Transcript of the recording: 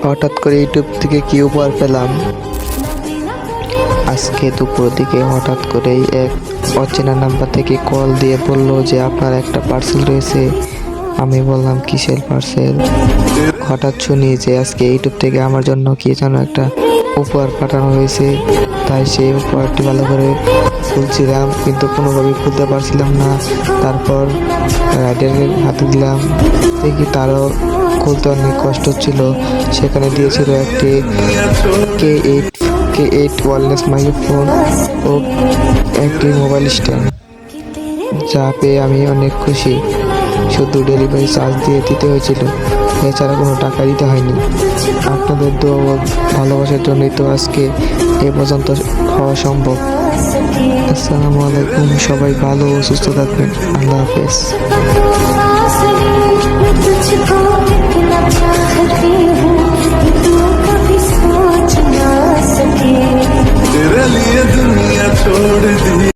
হঠাৎ করে ইউটিউব থেকে কি উপহার পেলাম। আজকে দুপুর দিকে হঠাৎ করেই এক অচেনা নাম্বার থেকে কল দিয়ে বলল যে আপনার একটা পার্সেল রয়েছে। আমি বললাম কিসের পার্সেল। হঠাৎ শুনি যে আজকে ইউটিউব থেকে আমার জন্য কি যেন একটা উপহার পাঠানো হয়েছে। তাই সেই উপহারটি ভালো করে খুলছিলাম, কিন্তু কোনোভাবেই খুলতে পারছিলাম না। তারপর রাইডারের হাতে দিলাম, দেখি তারও খুলতে অনেক কষ্ট হচ্ছিল। সেখানে দিয়েছিল একটি K8 ওয়্যারলেস মাইক্রোফোন ও একটি মোবাইল স্ট্যান্ড, যা পেয়ে আমি অনেক খুশি। শুধু ডেলিভারি চার্জ দিয়ে দিতে হয়েছিল, এছাড়া কোনো টাকা দিতে হয়নি। আপনাদের দোয়া ও ভালোবাসার জন্যই তো আজকে এ পর্যন্ত হওয়া সম্ভব। আসসালামু আলাইকুম, সবাই ভালো ও সুস্থ থাকবেন। আল্লাহ হাফেজ।